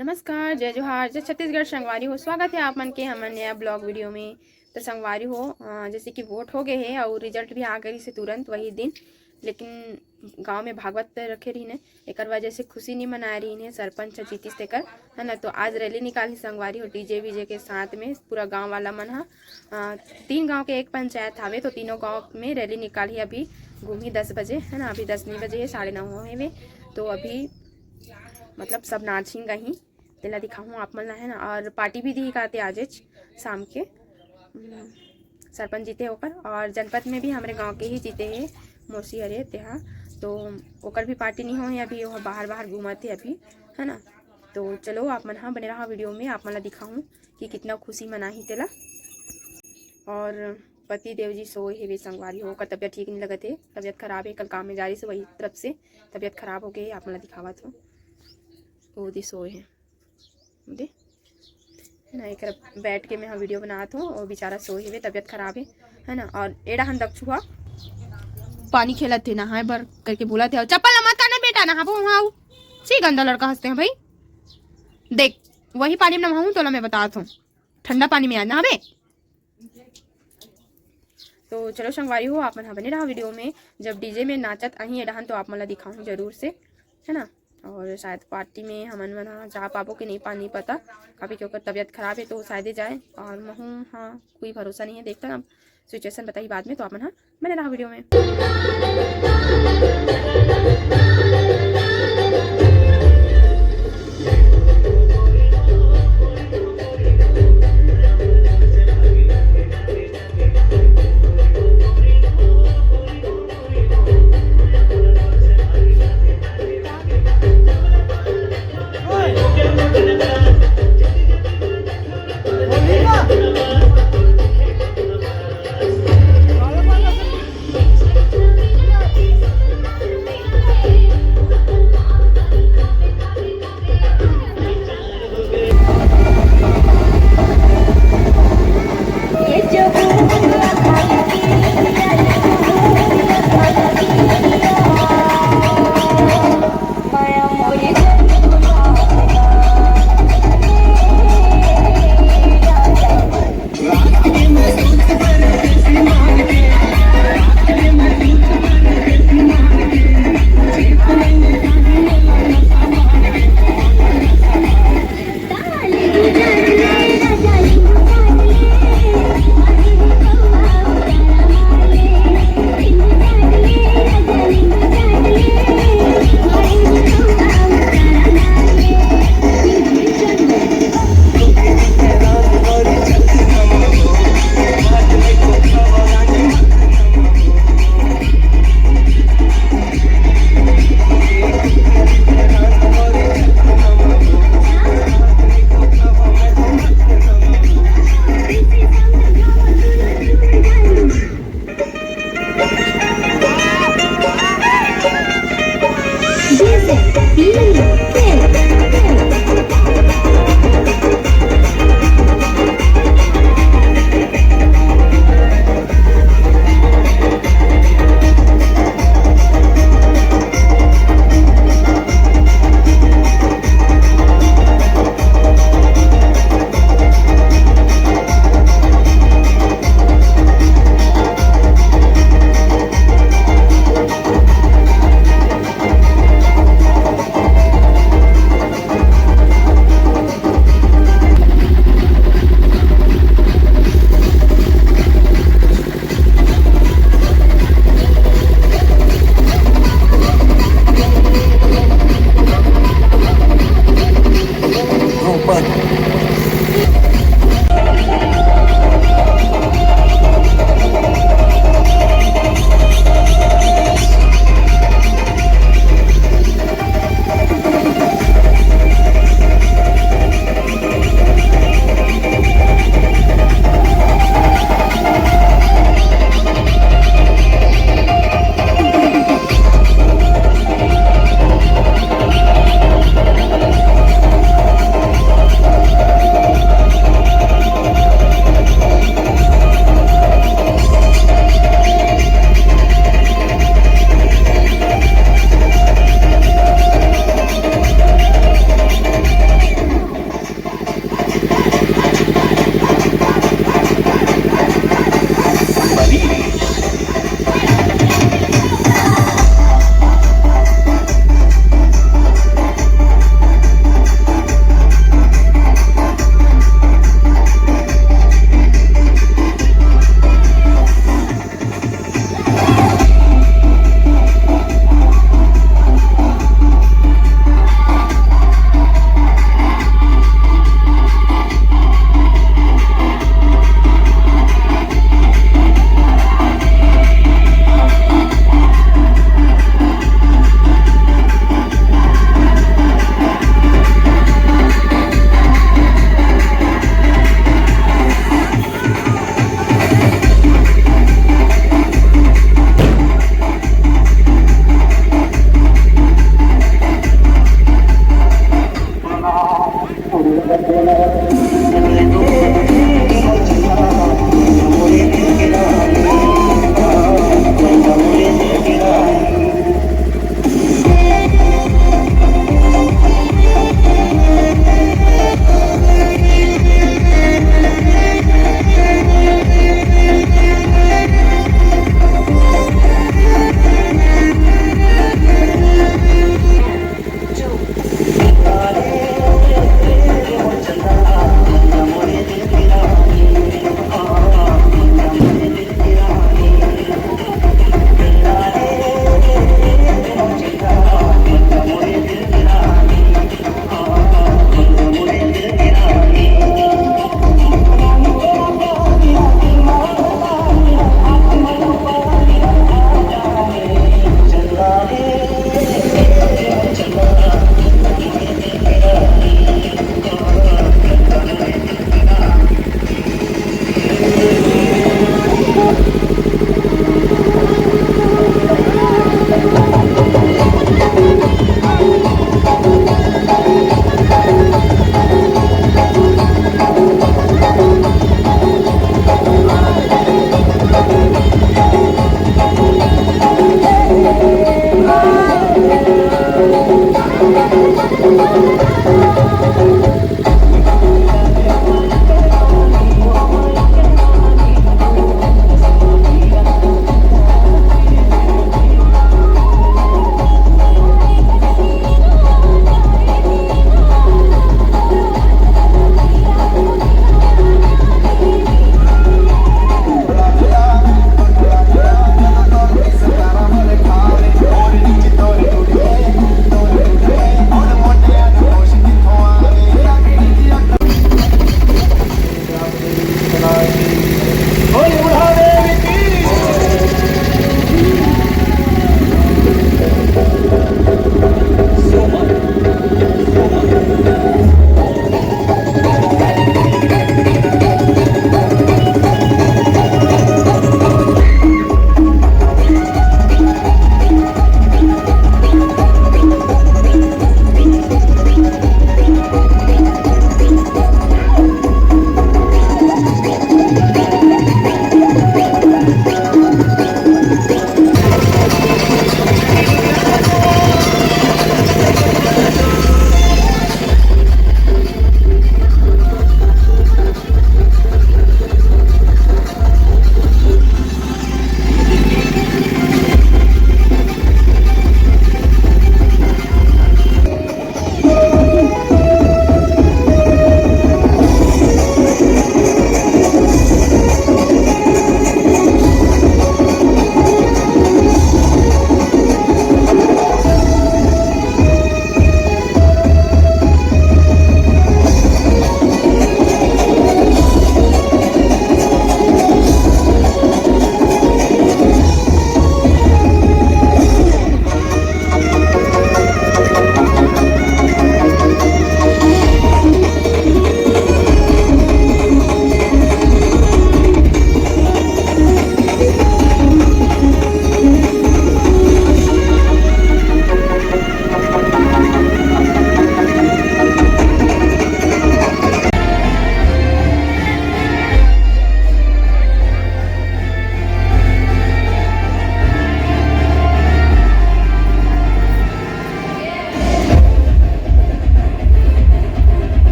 नमस्कार, जय जोहार, जय छत्तीसगढ़। संगवारी हो, स्वागत है आप मन के हमन नया ब्लॉग वीडियो में। तो संगवारी हो, जैसे कि वोट हो गए है और रिजल्ट भी आ गई से तुरंत वही दिन, लेकिन गांव में भागवत रखे रही ने, एक वजह से खुशी नहीं मना रही ने। सरपंच जीतीस तेकर है ना, तो आज रैली निकाली संगवारी हो डीजे वीजे के साथ में। पूरा गाँव वाला मन हा 3 गाँव के एक पंचायत हावे, तो तीनों गाँव में रैली निकाली। अभी घूमी 10 बजे है ना, अभी 10 नहीं बजे है, 9:30 है। तो अभी मतलब सब नाचिंग गही तेला दिखाऊँ आप मन है ना। और पार्टी भी दी काते आज शाम के सरपंच जीते होकर, और जनपद में भी हमारे गांव के ही जीते हैं मौसी अरे तेहा, तो ओकर भी पार्टी नहीं हो है अभी, वो बाहर घूमते अभी है ना। तो चलो आप मन हाँ बने रहा वीडियो में, आप मन ला दिखाऊँ कि कितना खुशी मनाही तेला। और पति देव जी सोए है वे संगवारी हो, ओकर तबियत ठीक नहीं लगत है, तबियत खराब है, कल काम में जा रही से वही तरफ से तबियत खराब हो गई। आप मन ला दिखावत हो वो दी सोए है दे ना, एक बैठ के मैं हाँ वीडियो बनात हूँ और बेचारा सोए हुए, तबियत खराब है ना। और एड़ा हम दक्षुआ पानी खेलत थे नहाए बर करके बोला थे, चप्पल मत करना बेटा, नहाबो वहाँ सी गंदा लड़का हंसते हैं भाई। देख वही पानी में नहाऊँ तो मैं बतात हूँ, ठंडा पानी में आज नहाबे। तो चलो संगवारी हो, आप मन हाँ बने रहा वीडियो में। जब डीजे में नाचत अही एडहन तो आप मन ला दिखाऊँ जरूर से है ना। और शायद पार्टी में हमन मन जा पाबो कि नहीं पता, काफ़ी क्योंकि तबीयत खराब है तो शायद जाए। और महूँ हाँ कोई भरोसा नहीं है, देखता ना सिचुएशन बताई बाद में। तो आप मन हाँ बने रहा वीडियो में।